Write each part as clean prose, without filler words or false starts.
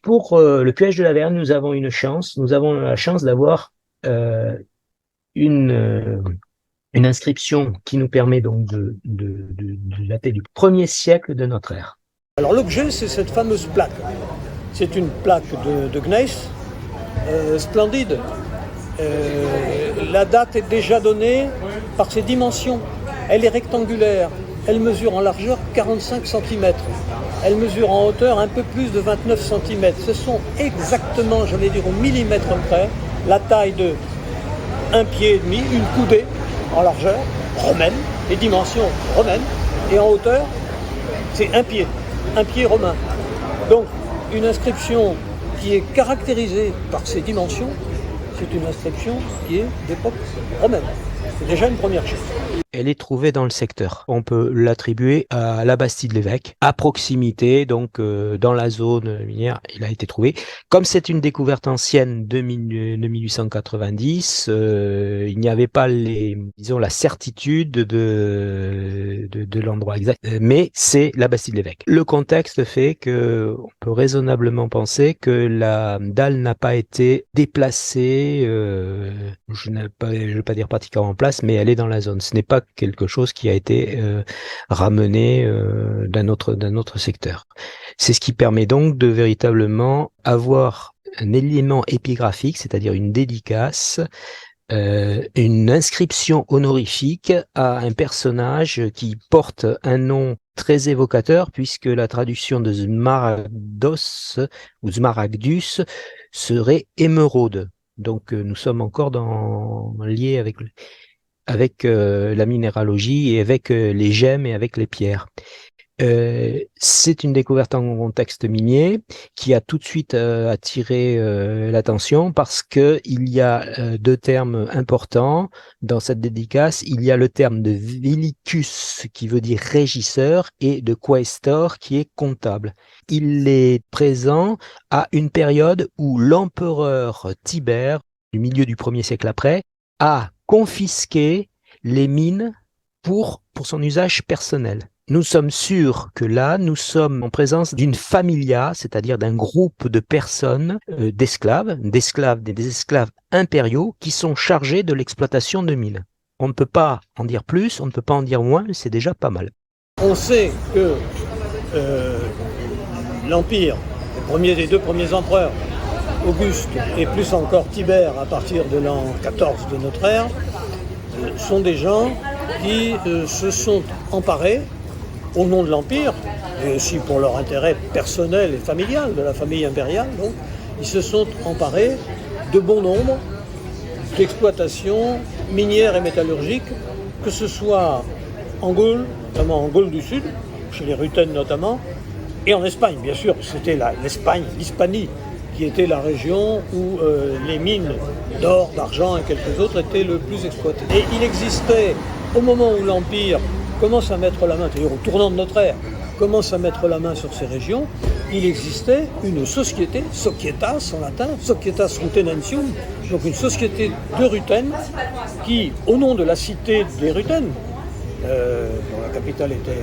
pour le QH de la Verne, nous avons une chance. Nous avons la chance d'avoir une, euh, une inscription qui nous permet donc de dater du 1er siècle de notre ère. Alors l'objet, c'est cette fameuse plaque. C'est une plaque de gneiss, splendide. La date est déjà donnée par ses dimensions. Elle est rectangulaire. Elle mesure en largeur 45 cm. Elle mesure en hauteur un peu plus de 29 cm. Ce sont exactement, j'allais dire au millimètre près, la taille de un pied et demi, une coudée en largeur, romaine, les dimensions romaines, et en hauteur, c'est un pied romain. Donc, une inscription qui est caractérisée par ses dimensions, c'est une inscription qui est d'époque romaine. C'est déjà une première chose. Elle est trouvée dans le secteur. On peut l'attribuer à la Bastide-l'Évêque, à proximité, donc dans la zone minière, il a été trouvé. Comme c'est une découverte ancienne de 1890, il n'y avait pas la certitude de l'endroit exact, mais c'est la Bastide-l'Évêque. Le contexte fait que on peut raisonnablement penser que la dalle n'a pas été déplacée, je ne vais pas dire pratiquement en place, mais elle est dans la zone. Ce n'est pas quelque chose qui a été ramené d'un autre secteur. C'est ce qui permet donc de véritablement avoir un élément épigraphique, c'est-à-dire une dédicace, une inscription honorifique à un personnage qui porte un nom très évocateur, puisque la traduction de Smaragdos ou Smaragdus serait émeraude. Donc nous sommes encore liés avec la minéralogie et avec les gemmes et avec les pierres. C'est une découverte en contexte minier qui a tout de suite attiré l'attention parce que il y a deux termes importants dans cette dédicace. Il y a le terme de vilicus qui veut dire régisseur et de quaestor qui est comptable. Il est présent à une période où l'empereur Tibère, du milieu du 1er siècle après, a confisqué les mines pour son usage personnel. Nous sommes sûrs que là, nous sommes en présence d'une familia, c'est-à-dire d'un groupe de personnes, des esclaves impériaux qui sont chargés de l'exploitation de mines. On ne peut pas en dire plus, on ne peut pas en dire moins, c'est déjà pas mal. On sait que l'Empire, les deux premiers empereurs, Auguste et plus encore Tibère à partir de l'an 14 de notre ère, sont des gens qui se sont emparés au nom de l'Empire, et aussi pour leur intérêt personnel et familial, de la famille impériale, donc, ils se sont emparés de bon nombre d'exploitations minières et métallurgiques, que ce soit en Gaule, notamment en Gaule du Sud, chez les Rutènes notamment, et en Espagne, bien sûr, c'était l'Espagne, l'Hispanie, qui était la région où les mines d'or, d'argent et quelques autres étaient le plus exploitées. Et il existait, au moment où l'Empire commence à mettre la main, c'est-à-dire au tournant de notre ère, commence à mettre la main sur ces régions, il existait une société, societas en latin, societas rutenensium, donc une société de Rutènes qui, au nom de la cité des Rutènes, dont la capitale était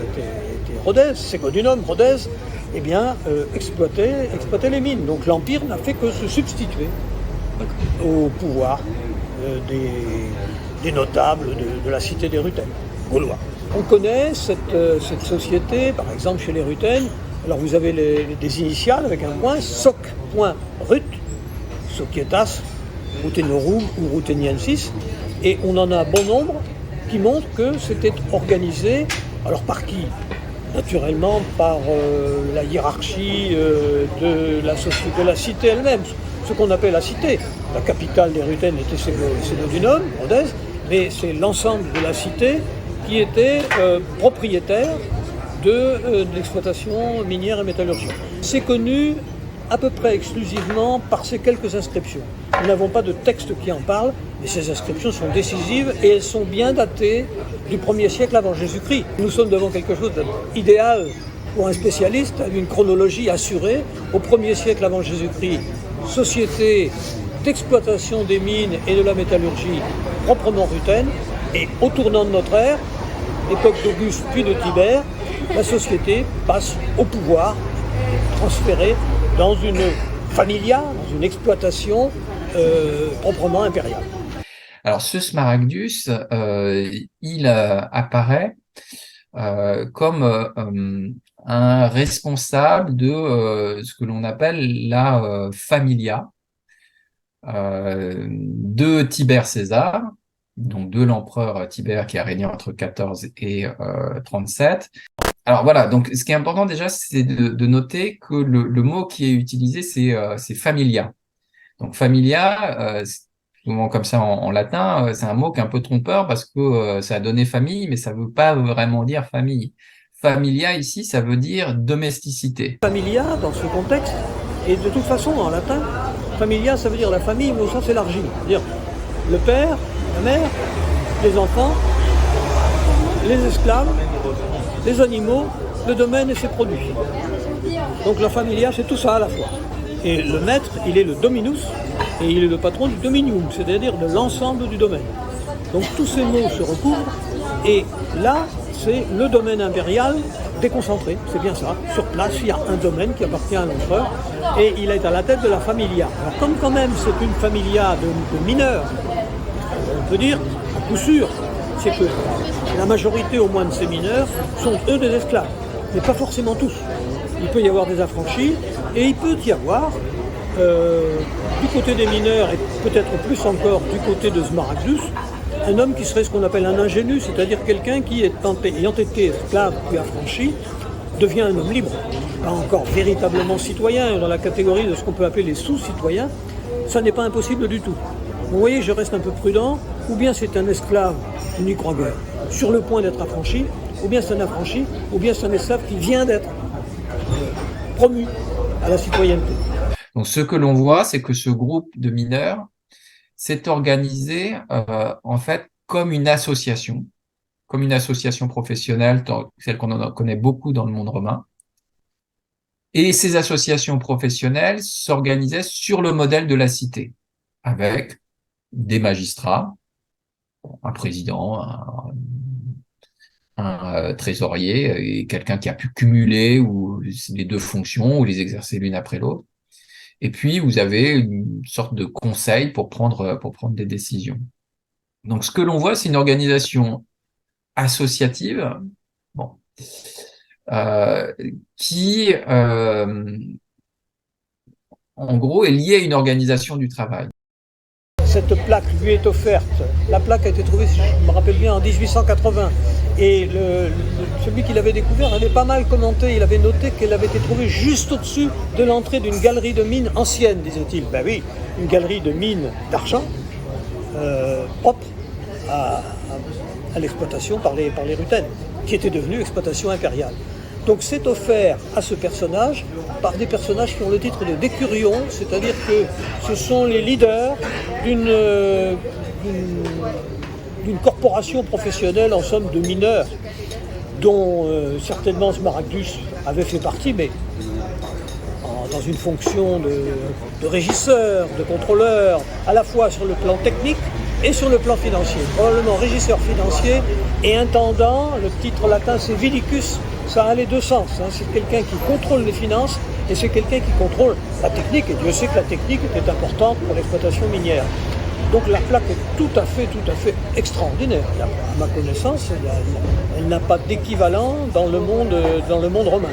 Rhodèse, Segodunum, Rhodèse, eh bien, exploitait les mines. Donc l'Empire n'a fait que se substituer au pouvoir des notables de la cité des Rutènes, gaulois. On connaît cette société, par exemple chez les Rutènes. Alors vous avez des initiales avec un point, soc.rut, societas rutenorum ou ruteniensis, et on en a bon nombre qui montrent que c'était organisé, alors par qui ? Naturellement par la hiérarchie de la cité elle-même, ce qu'on appelle la cité. La capitale des Rutènes était Segodunum, Rhodèse, mais c'est l'ensemble de la cité qui était propriétaire de l'exploitation minière et métallurgique. C'est connu à peu près exclusivement par ces quelques inscriptions. Nous n'avons pas de texte qui en parle, mais ces inscriptions sont décisives et elles sont bien datées du 1er siècle avant Jésus-Christ. Nous sommes devant quelque chose d'idéal pour un spécialiste, une chronologie assurée. Au 1er siècle avant Jésus-Christ, société d'exploitation des mines et de la métallurgie proprement rutène, et au tournant de notre ère, époque d'Auguste puis de Tibère, la société passe au pouvoir, transférée dans une familia, dans une exploitation proprement impériale. Alors ce Smaragdus, il apparaît comme un responsable de ce que l'on appelle la familia de Tibère César, donc de l'empereur Tibère qui a régné entre 14 et 37. Alors voilà, donc ce qui est important déjà, c'est de noter que le mot qui est utilisé, c'est familia. Donc familia, souvent comme ça en latin, c'est un mot qui est un peu trompeur parce que ça a donné famille, mais ça veut pas vraiment dire famille. Familia ici, ça veut dire domesticité. Familia, dans ce contexte, et de toute façon en latin, familia, ça veut dire la famille, mais au sens élargi. C'est-à-dire le père, la mère, les enfants, les esclaves, les animaux, le domaine et ses produits. Donc la familia, c'est tout ça à la fois. Et le maître, il est le dominus, et il est le patron du dominium, c'est-à-dire de l'ensemble du domaine. Donc tous ces mots se recouvrent, et là, c'est le domaine impérial déconcentré, c'est bien ça. Sur place, il y a un domaine qui appartient à l'empereur, et il est à la tête de la familia. Alors comme quand même c'est une familia de mineurs, on peut dire, à coup sûr, c'est que la majorité au moins de ces mineurs sont eux des esclaves, mais pas forcément tous. Il peut y avoir des affranchis, et il peut y avoir, du côté des mineurs, et peut-être plus encore du côté de Smaragdus, un homme qui serait ce qu'on appelle un ingénu, c'est-à-dire quelqu'un qui, ayant été esclave puis affranchi, devient un homme libre, pas encore véritablement citoyen, dans la catégorie de ce qu'on peut appeler les sous-citoyens. Ça n'est pas impossible du tout. Vous voyez, je reste un peu prudent, ou bien c'est un esclave, je n'y crois guère, sur le point d'être affranchi, ou bien c'est un affranchi, ou bien c'est un esclave qui vient d'être promu à la citoyenneté. Donc ce que l'on voit, c'est que ce groupe de mineurs s'est organisé en fait comme une association professionnelle, celle qu'on en connaît beaucoup dans le monde romain. Et ces associations professionnelles s'organisaient sur le modèle de la cité, avec des magistrats, un président, un trésorier et quelqu'un qui a pu cumuler ou les deux fonctions ou les exercer l'une après l'autre. Et puis, vous avez une sorte de conseil pour prendre des décisions. Donc, ce que l'on voit, c'est une organisation associative, bon, qui, en gros, est liée à une organisation du travail. Cette plaque lui est offerte. La plaque a été trouvée, si je me rappelle bien, en 1880. Et celui qui l'avait découvert avait pas mal commenté. Il avait noté qu'elle avait été trouvée juste au-dessus de l'entrée d'une galerie de mines ancienne, disait-il. Ben oui, une galerie de mines d'argent, propre à l'exploitation par les Rutènes, qui était devenue exploitation impériale. Donc c'est offert à ce personnage par des personnages qui ont le titre de décurions, c'est-à-dire que ce sont les leaders d'une corporation professionnelle, en somme de mineurs, dont certainement Smaragdus avait fait partie, mais dans une fonction de régisseur, de contrôleur, à la fois sur le plan technique et sur le plan financier. Probablement régisseur financier et intendant, le titre latin c'est Vilicus, ça a les deux sens. Hein. C'est quelqu'un qui contrôle les finances et c'est quelqu'un qui contrôle la technique. Et Dieu sait que la technique était importante pour l'exploitation minière. Donc la plaque est tout à fait extraordinaire. À ma connaissance, elle n'a pas d'équivalent dans le monde romain.